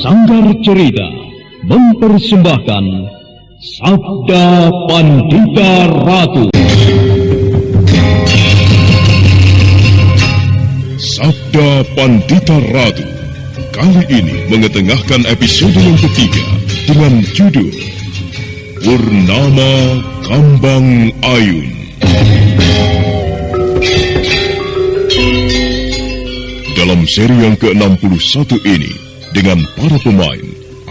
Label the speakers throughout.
Speaker 1: Sanggar Cerita mempersembahkan Sabda Pandita Ratu.
Speaker 2: Sabda Pandita Ratu kali ini mengetengahkan episode yang ketiga dengan judul Purnama Kambang Ayun. Dalam seri yang ke-61 ini, dengan para pemain,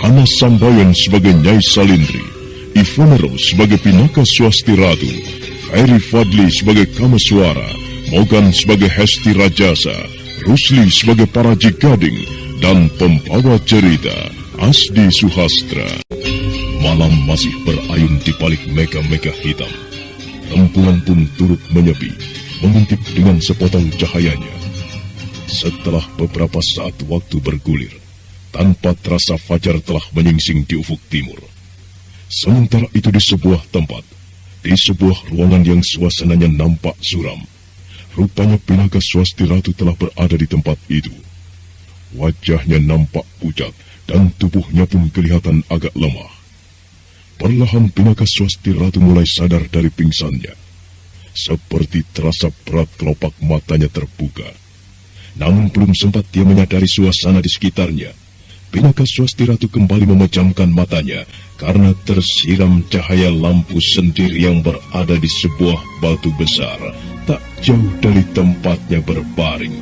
Speaker 2: Anas Sambayan sebagai Nyai Salindri, Ivana Rose sebagai Pinaka Swasti Ratu, Ferry Fadli sebagai Kamaswara, Mogan sebagai Hesti Rajasa, Rusli sebagai Paraji Gading, dan pembawa cerita Asdi Suhastra. Malam masih berayun di balik mega-mega hitam. Rembulan pun turut menyepi, mengintip dengan sepotong cahayanya. Setelah beberapa saat waktu bergulir, tanpa terasa fajar telah menyingsing di ufuk timur. Sementara itu di sebuah tempat, di sebuah ruangan yang suasananya nampak suram, rupanya Pinaka Swasti Ratu telah berada di tempat itu. Wajahnya nampak pucat dan tubuhnya pun kelihatan agak lemah. Perlahan Pinaka Swasti Ratu mulai sadar dari pingsannya. Seperti terasa berat kelopak matanya terbuka. Namun belum sempat dia menyadari suasana di sekitarnya, Pinaka Swasti Ratu kembali memejamkan matanya karena tersiram cahaya lampu sendir yang berada di sebuah batu besar tak jauh dari tempatnya berbaring.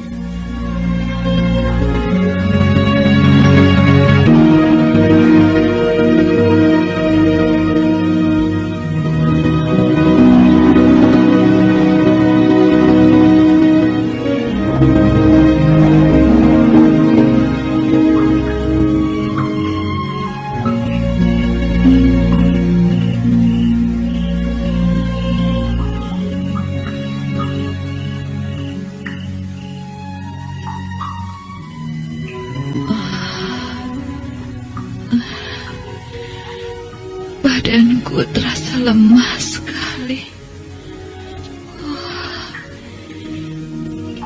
Speaker 3: Badanku terasa lemah sekali.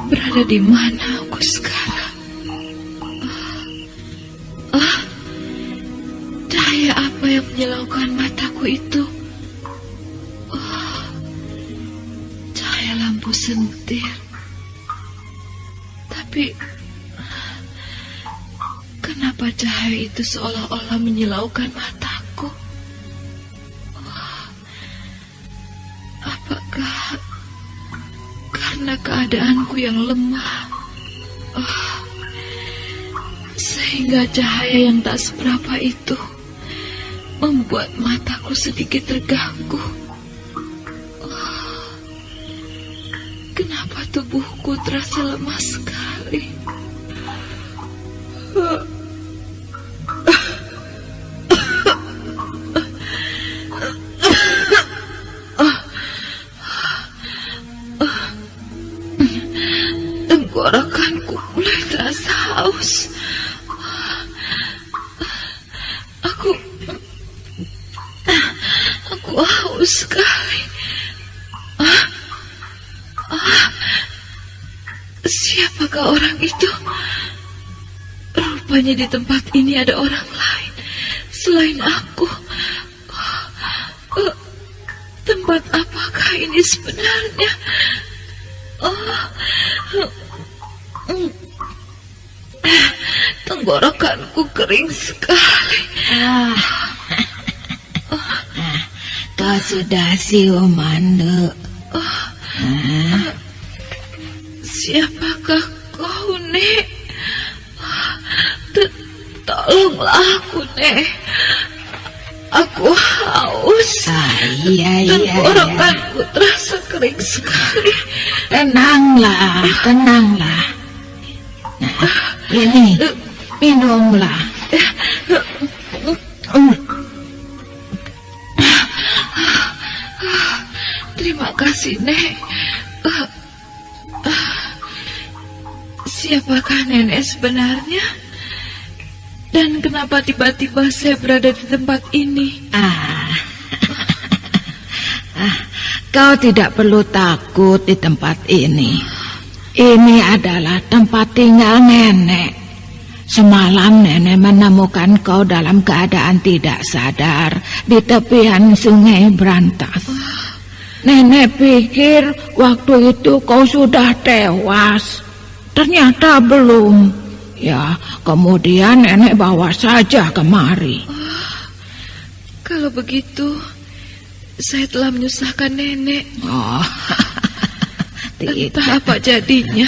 Speaker 3: Berada di mana aku sekarang? Cahaya apa yang menyilaukan mataku itu? Cahaya lampu sentir. Tapi kenapa cahaya itu seolah-olah menyilaukan mataku? Apakah karena keadaanku yang lemah, sehingga cahaya yang tak seberapa itu membuat mataku sedikit terganggu? Kenapa tubuhku terasa lemah sekali? Tenggorokanku mulai terasa haus. Aku haus sekali. Siapakah orang itu? Rupanya di tempat ini ada orang lain selain aku. Tempat apakah ini sebenarnya? Tenggorokanku kering sekali.
Speaker 4: Kau sudah siumande.
Speaker 3: Siapakah kau, Nek? Tolonglah aku, Nek. Aku haus.
Speaker 4: Iya.
Speaker 3: Tenggorokanku terasa kering sekali.
Speaker 4: Tenanglah. Nah, ini minumlah.
Speaker 3: Terima kasih, Nek. Siapakah nenek sebenarnya? Dan kenapa tiba-tiba saya berada di tempat ini?
Speaker 4: Kau tidak perlu takut di tempat ini. Ini adalah tempat tinggal nenek. Semalam nenek menemukan kau dalam keadaan tidak sadar di tepian sungai Brantas. Nenek pikir waktu itu kau sudah tewas. Ternyata belum. Ya, kemudian nenek bawa saja kemari.
Speaker 3: Kalau begitu, saya telah menyusahkan nenek. Entah apa jadinya.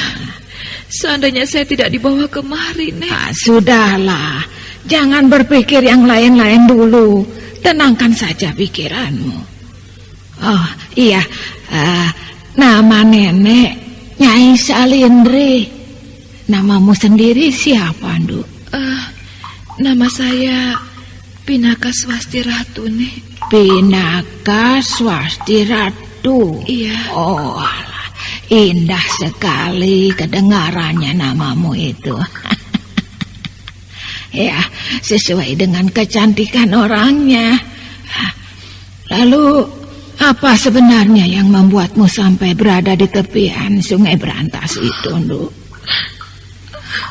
Speaker 3: Seandainya saya tidak dibawa kemari, Nek.
Speaker 4: Sudahlah, jangan berpikir yang lain-lain dulu. Tenangkan saja pikiranmu. Oh iya, nama nenek Nyai Salindri. Namamu sendiri siapa, Nduk?
Speaker 3: Nama saya Pinaka Swasti Ratu, Nek.
Speaker 4: Pinaka Swasti Ratu.
Speaker 3: Iya.
Speaker 4: Oh, alah, indah sekali kedengarannya namamu itu. Ya, sesuai dengan kecantikan orangnya. Lalu, apa sebenarnya yang membuatmu sampai berada di tepian sungai Brantas itu, Nduk?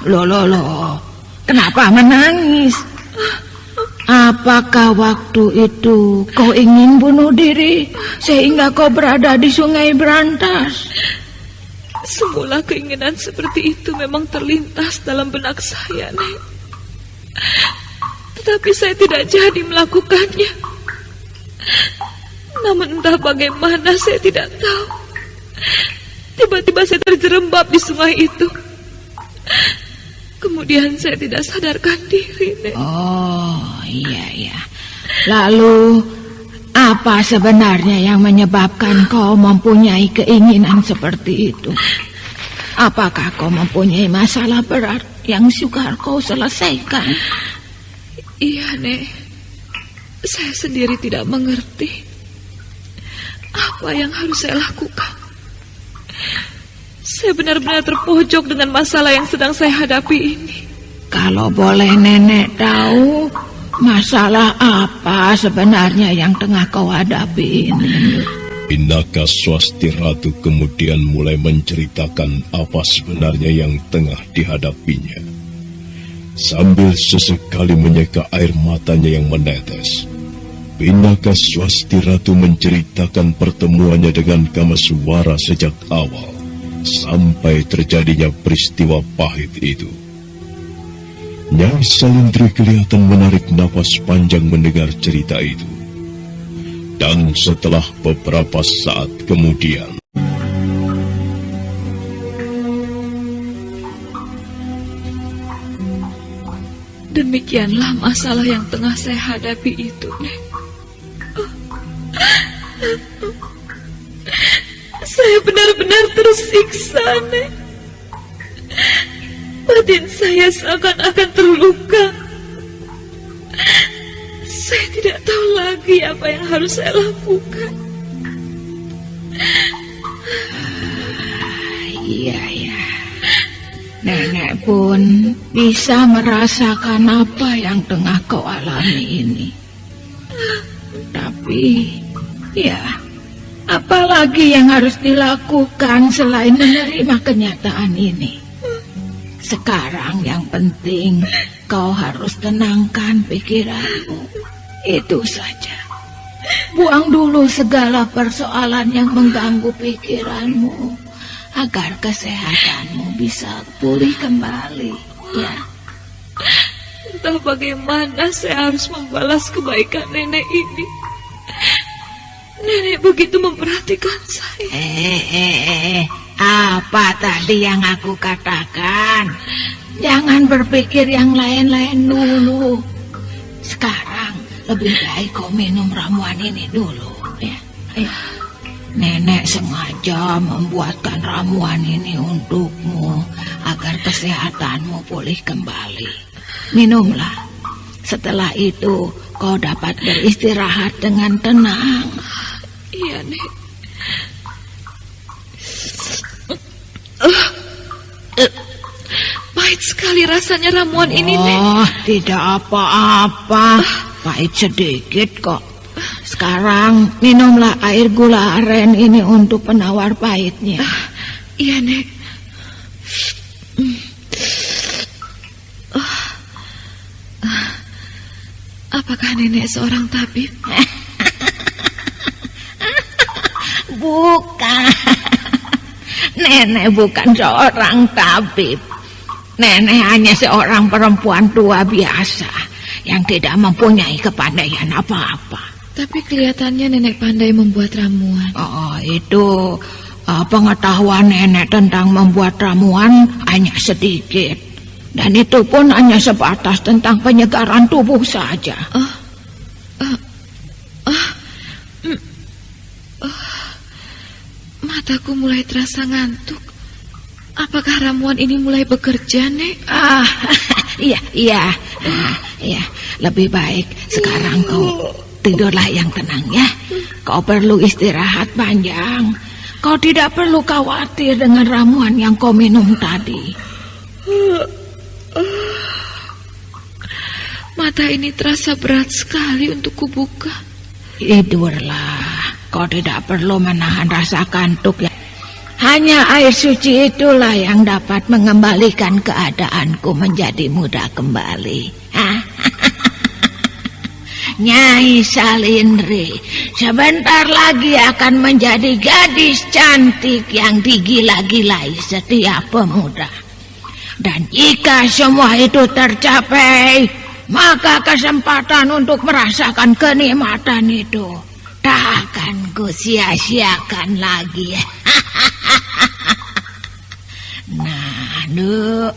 Speaker 4: Loh, kenapa menangis? Apakah waktu itu kau ingin bunuh diri sehingga kau berada di sungai Brantas?
Speaker 3: Semula keinginan seperti itu memang terlintas dalam benak saya, Nek. Tetapi saya tidak jadi melakukannya. Namun entah bagaimana saya tidak tahu. Tiba-tiba saya terjerembab di sungai itu. Kemudian saya tidak sadarkan diri, Nek.
Speaker 4: Oh, iya. Lalu, apa sebenarnya yang menyebabkan kau mempunyai keinginan seperti itu? Apakah kau mempunyai masalah berat yang sukar kau selesaikan?
Speaker 3: Iya, Nek. Saya sendiri tidak mengerti apa yang harus saya lakukan. Saya benar-benar terpojok dengan masalah yang sedang saya hadapi ini.
Speaker 4: Kalau boleh nenek tahu, masalah apa sebenarnya yang tengah kau hadapi ini?
Speaker 2: Pinaka Swasti Ratu kemudian mulai menceritakan apa sebenarnya yang tengah dihadapinya. Sambil sesekali menyeka air matanya yang menetes, Pinaka Swasti Ratu menceritakan pertemuannya dengan Kamaswara sejak awal sampai terjadinya peristiwa pahit itu. Nyai Salindri kelihatan menarik nafas panjang mendengar cerita itu. Dan setelah beberapa saat kemudian,
Speaker 3: demikianlah masalah yang tengah saya hadapi itu, Nek. Saya benar-benar tersiksa, Nek. Batin saya seakan-akan terluka. Saya tidak tahu lagi apa yang harus saya lakukan.
Speaker 4: Iya. Nenek pun bisa merasakan apa yang tengah kau alami ini. Tapi, ya, apalagi yang harus dilakukan selain menerima kenyataan ini? Sekarang yang penting kau harus tenangkan pikiranmu. Itu saja. Buang dulu segala persoalan yang mengganggu pikiranmu agar kesehatanmu bisa pulih kembali, ya.
Speaker 3: Entah bagaimana saya harus membalas kebaikan nenek ini. Nenek begitu memperhatikan saya.
Speaker 4: Apa tadi yang aku katakan? Jangan berpikir yang lain-lain dulu. Sekarang lebih baik kau minum ramuan ini dulu, ya. Nenek sengaja membuatkan ramuan ini untukmu agar kesehatanmu pulih kembali. Minumlah. Setelah itu kau dapat beristirahat dengan tenang.
Speaker 3: Iya, Nek. Pahit sekali rasanya ramuan ini, Nek.
Speaker 4: Oh, tidak apa-apa. Pahit sedikit kok. Sekarang minumlah air gula aren ini untuk penawar pahitnya.
Speaker 3: Iya, Nek. Apakah nenek seorang tabib?
Speaker 4: Bukan. Nenek bukan seorang tabib. Nenek hanya seorang perempuan tua biasa yang tidak mempunyai kepandaian apa-apa.
Speaker 3: Tapi kelihatannya nenek pandai membuat ramuan.
Speaker 4: Oh, itu pengetahuan nenek tentang membuat ramuan hanya sedikit. Dan itu pun hanya sebatas tentang penyegaran tubuh saja.
Speaker 3: Mataku mulai terasa ngantuk. Apakah ramuan ini mulai bekerja, Nek?
Speaker 4: Iya. Lebih baik sekarang kau tidurlah yang tenang ya. Kau perlu istirahat panjang. Kau tidak perlu khawatir dengan ramuan yang kau minum tadi.
Speaker 3: Mata ini terasa berat sekali untuk kubuka.
Speaker 4: Tidurlah. Kau tidak perlu menahan rasa kantuk ya. Hanya air suci itulah yang dapat mengembalikan keadaanku menjadi muda kembali. Nyai Salindri sebentar lagi akan menjadi gadis cantik yang digila-gilai setiap pemuda. Dan jika semua itu tercapai, maka kesempatan untuk merasakan kenikmatan itu tak akan ku-sia-siakan lagi. Nah, Duk,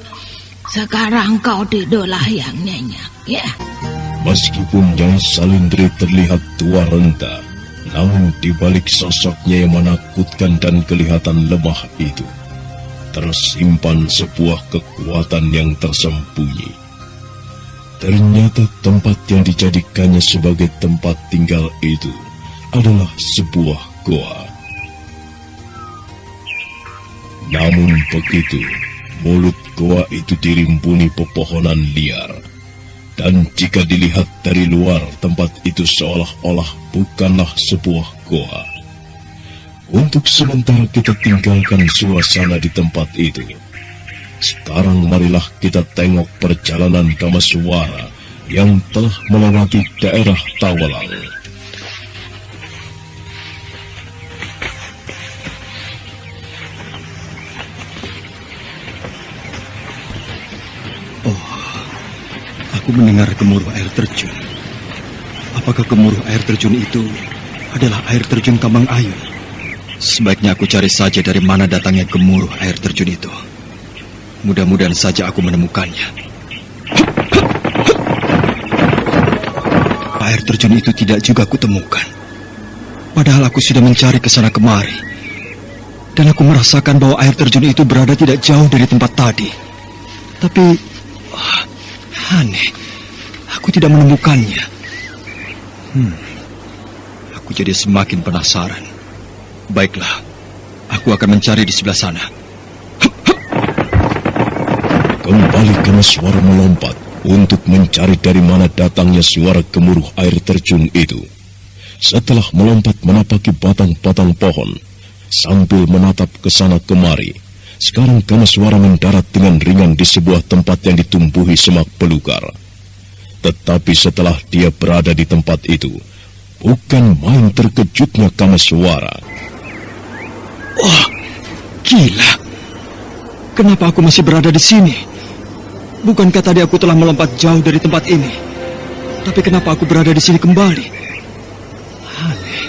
Speaker 4: sekarang kau tidurlah yang nyenyak ya.
Speaker 2: Meskipun Nyai Salindri terlihat tua renta, namun di balik sosoknya yang menakutkan dan kelihatan lemah itu, tersimpan sebuah kekuatan yang tersembunyi. Ternyata tempat yang dijadikannya sebagai tempat tinggal itu adalah sebuah goa. Namun begitu, mulut goa itu dirimbuni pepohonan liar. Dan jika dilihat dari luar, tempat itu seolah-olah bukanlah sebuah goa. Untuk sementara kita tinggalkan suasana di tempat itu. Sekarang marilah kita tengok perjalanan Kamaswara yang telah melewati daerah Tawalang.
Speaker 5: Aku mendengar gemuruh air terjun. Apakah gemuruh air terjun itu adalah air terjun Kambang Ayu? Sebaiknya aku cari saja dari mana datangnya gemuruh air terjun itu. Mudah-mudahan saja aku menemukannya. Air terjun itu tidak juga kutemukan. Padahal aku sudah mencari ke sana kemari. Dan aku merasakan bahwa air terjun itu berada tidak jauh dari tempat tadi. Tapi aneh, aku tidak menemukannya. Aku jadi semakin penasaran. Baiklah, aku akan mencari di sebelah sana.
Speaker 2: Kembali Kamaswara melompat untuk mencari dari mana datangnya suara gemuruh air terjun itu. Setelah melompat menapaki batang-batang pohon, sambil menatap ke sana kemari, sekarang Kamaswara mendarat dengan ringan di sebuah tempat yang ditumbuhi semak belukar. Tetapi setelah dia berada di tempat itu, bukan main terkejutnya Kamaswara.
Speaker 5: Oh, gila. Kenapa aku masih berada di sini? Bukankah tadi aku telah melompat jauh dari tempat ini? Tapi kenapa aku berada di sini kembali? Aneh.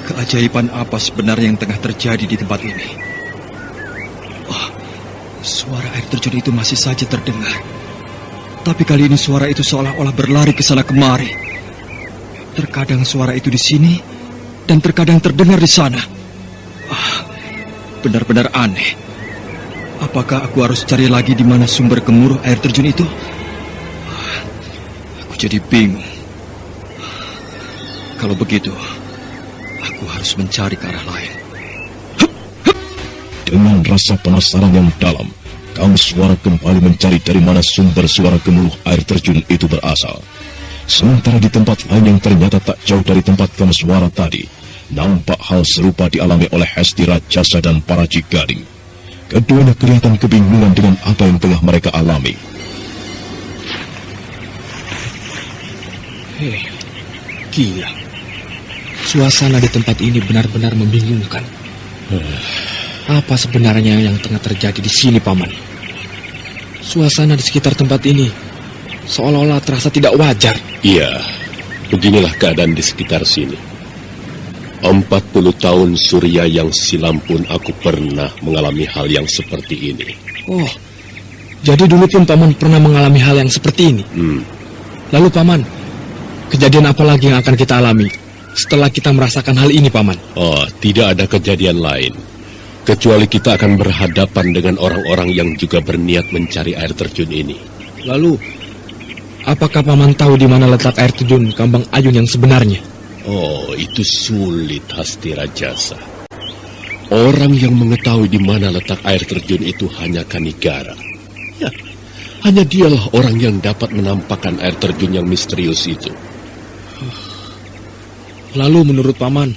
Speaker 5: Keajaiban apa sebenarnya yang tengah terjadi di tempat ini? Suara air terjun itu masih saja terdengar. Tapi kali ini suara itu seolah-olah berlari ke sana kemari. Terkadang suara itu di sini dan terkadang terdengar di sana. Benar-benar aneh. Apakah aku harus cari lagi di mana sumber gemuruh air terjun itu? Aku jadi bingung. Kalau begitu, aku harus mencari ke arah lain.
Speaker 2: Dengan rasa penasaran yang dalam, Kameswara kembali mencari dari mana sumber suara gemuruh air terjun itu berasal. Sementara di tempat lain yang ternyata tak jauh dari tempat Kameswara tadi, nampak hal serupa dialami oleh Hesti Rajasa dan Paraji Gading. Keduanya kelihatan kebingungan dengan apa yang tengah mereka alami.
Speaker 5: Hei, gila. Suasana di tempat ini benar-benar membingungkan. Apa sebenarnya yang tengah terjadi di sini, Paman? Suasana di sekitar tempat ini seolah-olah terasa tidak wajar.
Speaker 6: Iya, beginilah keadaan di sekitar sini. 40 tahun Surya yang silam pun aku pernah mengalami hal yang seperti ini.
Speaker 5: Oh, jadi dulu pun Paman pernah mengalami hal yang seperti ini? Lalu Paman, kejadian apa lagi yang akan kita alami setelah kita merasakan hal ini, Paman?
Speaker 6: Oh, tidak ada kejadian lain. Kecuali kita akan berhadapan dengan orang-orang yang juga berniat mencari air terjun ini.
Speaker 5: Lalu, apakah Paman tahu di mana letak air terjun Kambang Ayun yang sebenarnya?
Speaker 6: Oh, itu sulit, Hesti Rajasa. Orang yang mengetahui di mana letak air terjun itu hanya Kanigara. Ya, hanya dialah orang yang dapat menampakkan air terjun yang misterius itu.
Speaker 5: Lalu menurut Paman,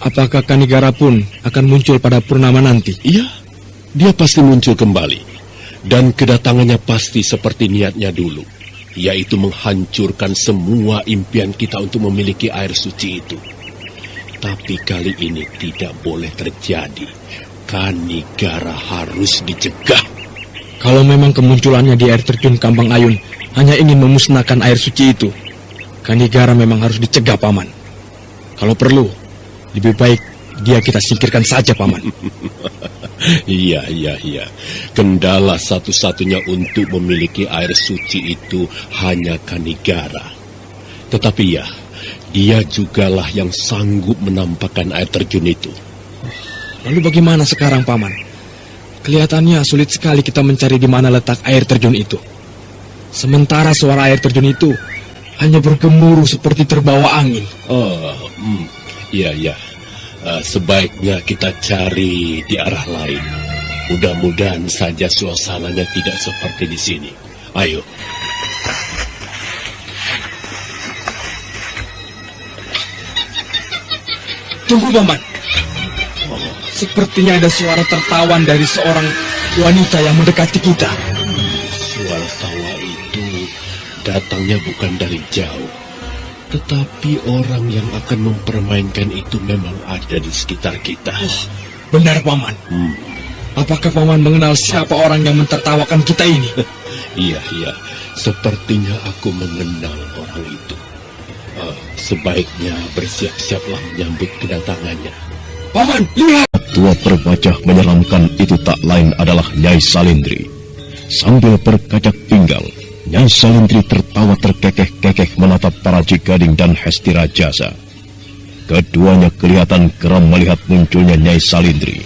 Speaker 5: apakah Kanigara pun akan muncul pada purnama nanti?
Speaker 6: Iya, dia pasti muncul kembali. Dan kedatangannya pasti seperti niatnya dulu, yaitu menghancurkan semua impian kita untuk memiliki air suci itu. Tapi kali ini tidak boleh terjadi. Kanigara harus dicegah.
Speaker 5: Kalau memang kemunculannya di air terjun Kambang Ayun hanya ingin memusnahkan air suci itu, Kanigara memang harus dicegah, Paman. Kalau perlu, lebih baik dia kita singkirkan saja, Paman.
Speaker 6: Iya. Kendala satu-satunya untuk memiliki air suci itu hanya Kanigara. Tetapi ya, dia jugalah yang sanggup menampakkan air terjun itu.
Speaker 5: Lalu bagaimana sekarang, Paman? Kelihatannya sulit sekali kita mencari di mana letak air terjun itu. Sementara suara air terjun itu hanya bergemuruh seperti terbawa angin.
Speaker 6: Iya. Sebaiknya kita cari di arah lain. Mudah-mudahan saja suasananya tidak seperti di sini. Ayo.
Speaker 5: Tunggu, Paman. Sepertinya ada suara tertawan dari seorang wanita yang mendekati kita.
Speaker 6: Suara tawa itu datangnya bukan dari jauh. Tetapi orang yang akan mempermainkan itu memang ada di sekitar kita.
Speaker 5: Benar, Paman. Apakah Paman mengenal siapa orang yang mentertawakan kita ini?
Speaker 6: Iya. Sepertinya aku mengenal orang itu. Sebaiknya bersiap-siaplah menyambut kedatangannya.
Speaker 5: Paman, lihat!
Speaker 2: Tua berwajah menyeramkan itu tak lain adalah Nyai Salindri. Sambil berkacak pinggang, Nyai Salindri tertawa terkekeh-kekeh menatap Paraji Gading dan Hesti Rajasa. Keduanya kelihatan geram melihat munculnya Nyai Salindri.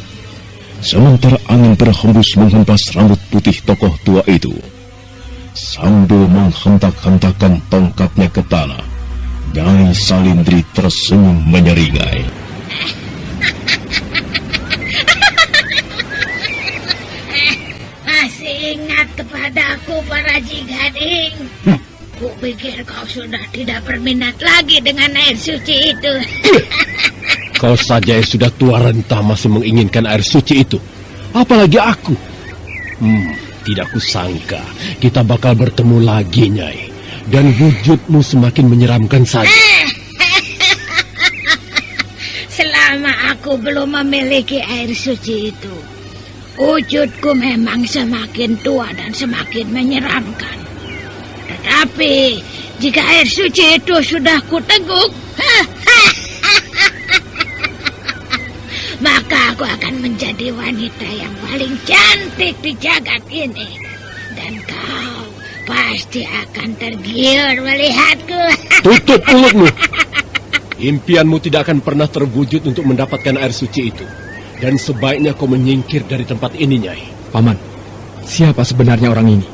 Speaker 2: Sementara angin berhembus menghempas rambut putih tokoh tua itu. Sambil menghentak-hentakan tongkatnya ke tanah, Nyai Salindri tersenyum menyeringai.
Speaker 7: Masih ingat kepadaku, Paraji Gading? Kupikir kau sudah tidak berminat lagi dengan air suci itu.
Speaker 6: Kau saja yang sudah tua renta masih menginginkan air suci itu. Apalagi aku. Tidak kusangka kita bakal bertemu lagi, Nyai. Dan wujudmu semakin menyeramkan saja.
Speaker 7: Selama aku belum memiliki air suci itu, wujudku memang semakin tua dan semakin menyeramkan. Tetapi jika air suci itu sudah kuteguk, maka aku akan menjadi wanita yang paling cantik di jagat ini. Dan kau pasti akan tergiur melihatku.
Speaker 6: Tutup mulutmu. Impianmu tidak akan pernah terwujud untuk mendapatkan air suci itu. Dan sebaiknya kau menyingkir dari tempat ini, Nyai.
Speaker 5: Paman, siapa sebenarnya orang ini?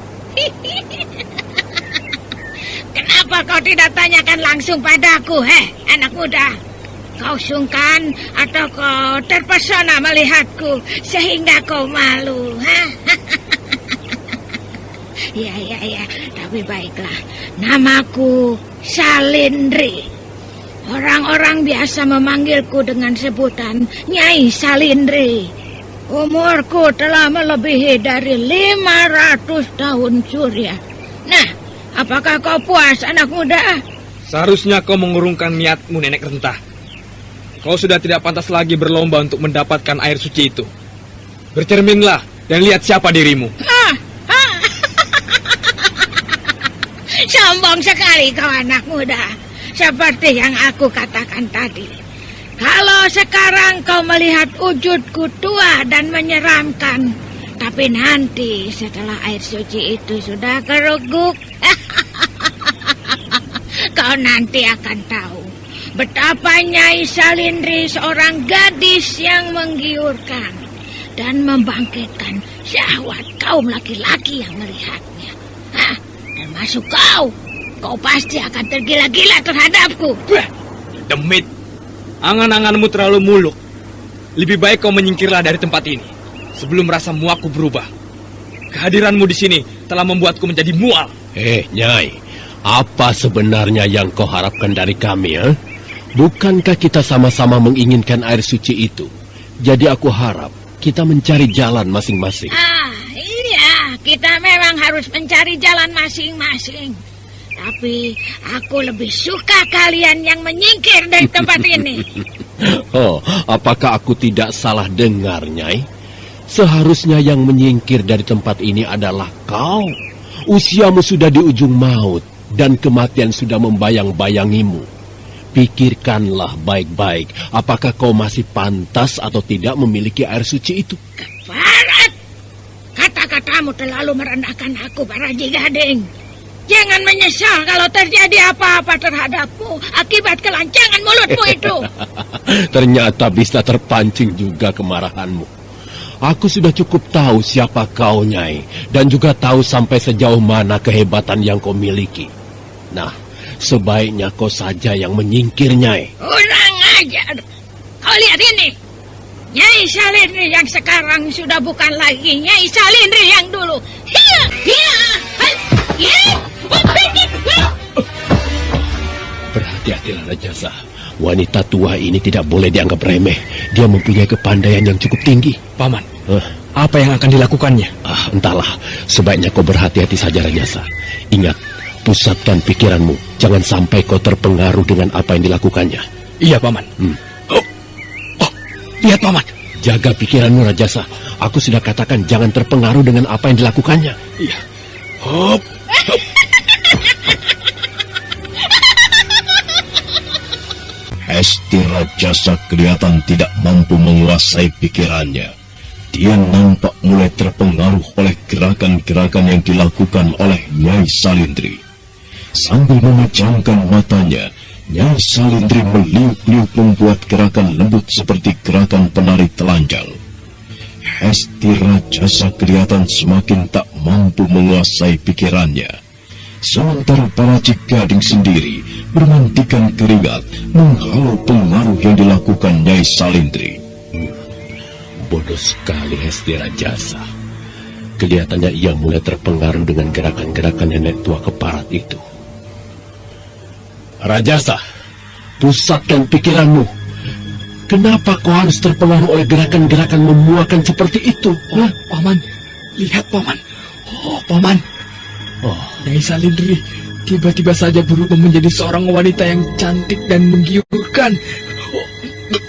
Speaker 7: Kenapa kau tidak tanyakan langsung padaku, anak muda? Kau sungkan atau kau terpesona melihatku sehingga kau malu, Ya. Tapi baiklah. Namaku Salindri. Orang-orang biasa memanggilku dengan sebutan Nyai Salindri. Umurku telah melebihi dari 500 tahun surya. Nah, apakah kau puas, anak muda?
Speaker 5: Seharusnya kau mengurungkan niatmu, Nenek Rentah. Kau sudah tidak pantas lagi berlomba untuk mendapatkan air suci itu. Bercerminlah dan lihat siapa dirimu.
Speaker 7: Sombong sekali kau, anak muda. Seperti yang aku katakan tadi. Kalau sekarang kau melihat wujudku tua dan menyeramkan, tapi nanti setelah air suci itu sudah keruguk, kau nanti akan tahu betapa Nyai Salindri seorang gadis yang menggiurkan dan membangkitkan syahwat kaum laki-laki yang melihatnya. Termasuk kau. Kau pasti akan tergila-gila terhadapku.
Speaker 5: Demit, angan-anganmu terlalu muluk. Lebih baik kau menyingkirlah dari tempat ini sebelum rasa muakku berubah. Kehadiranmu di sini telah membuatku menjadi mual.
Speaker 6: Nyai, apa sebenarnya yang kau harapkan dari kami, ya? Bukankah kita sama-sama menginginkan air suci itu? Jadi aku harap kita mencari jalan masing-masing.
Speaker 7: Iya, kita memang harus mencari jalan masing-masing. Tapi aku lebih suka kalian yang menyingkir dari tempat ini.
Speaker 6: Oh, apakah aku tidak salah dengar, Nyai? Seharusnya yang menyingkir dari tempat ini adalah kau. Usiamu sudah di ujung maut dan kematian sudah membayang-bayangimu. Pikirkanlah baik-baik, apakah kau masih pantas atau tidak memiliki air suci itu?
Speaker 7: Keparat! Kata-katamu terlalu merendahkan aku, Baraji Gading. Jangan menyesal kalau terjadi apa-apa terhadapmu akibat kelancangan mulutmu itu.
Speaker 6: Ternyata bisa terpancing juga kemarahanmu. Aku sudah cukup tahu siapa kau, Nyai, dan juga tahu sampai sejauh mana kehebatan yang kau miliki. Nah, sebaiknya kau saja yang menyingkir, Nyai.
Speaker 7: Kurang ajar. Kau lihat ini. Nyai Salindri yang sekarang sudah bukan lagi Nyai Salindri yang dulu.
Speaker 6: Berhati-hatilah, Rajasa. Wanita tua ini tidak boleh dianggap remeh. Dia mempunyai kepandaian yang cukup tinggi.
Speaker 5: Paman, apa yang akan dilakukannya?
Speaker 6: Entahlah. Sebaiknya kau berhati-hati saja, Rajasa. Ingat, pusatkan pikiranmu. Jangan sampai kau terpengaruh dengan apa yang dilakukannya.
Speaker 5: Iya, Paman. Lihat, Paman.
Speaker 6: Jaga pikiranmu, Rajasa. Aku sudah katakan jangan terpengaruh dengan apa yang dilakukannya.
Speaker 5: Iya.
Speaker 2: Hesti Rajasa kelihatan tidak mampu menguasai pikirannya. Dia nampak mulai terpengaruh oleh gerakan-gerakan yang dilakukan oleh Nyai Salindri. Sambil memejamkan matanya, Nyai Salindri meliuk-liuk membuat gerakan lembut seperti gerakan penari telanjang. Hesti Rajasa kelihatan semakin tak mampu menguasai pikirannya. Sementara Baraji Gading sendiri bermandikan keringat menghalau pengaruh yang dilakukan Nyai Salindri.
Speaker 6: Bodoh sekali Hesti Rajasa. Kelihatannya ia mulai terpengaruh dengan gerakan-gerakan nenek tua keparat itu. Rajasa, pusatkan pikiranmu. Kenapa kau harus terpengaruh oleh gerakan-gerakan memuakan seperti itu?
Speaker 5: Paman, lihat, Paman. Paman. Nyai Salindri tiba-tiba saja berubah menjadi seorang wanita yang cantik dan menggiurkan.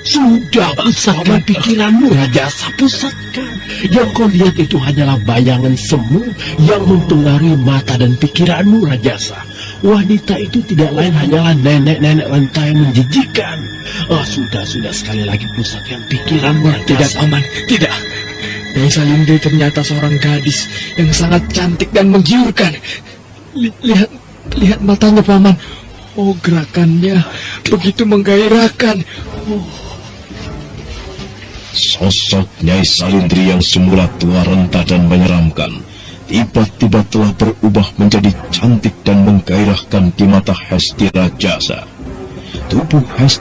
Speaker 6: Sudah, pusatkan pikiranmu, Rajasa, pusatkan. Yang kau lihat itu hanyalah bayangan semu yang mempengaruhi mata dan pikiranmu, Rajasa. Wanita itu tidak lain hanyalah nenek-nenek renta yang menjijikan. Sudah sekali lagi pusatkan pikiranmu, Rajasa.
Speaker 5: Tidak, Paman, tidak. Nyai Salindri ternyata seorang gadis yang sangat cantik dan menggiurkan. Lihat matanya, Paman. Gerakannya begitu menggairahkan.
Speaker 2: Sosok Nyai Salindri yang semula tua renta dan menyeramkan, tiba-tiba telah berubah menjadi cantik dan menggairahkan di mata Hesti Rajasa. Tubuh Hesti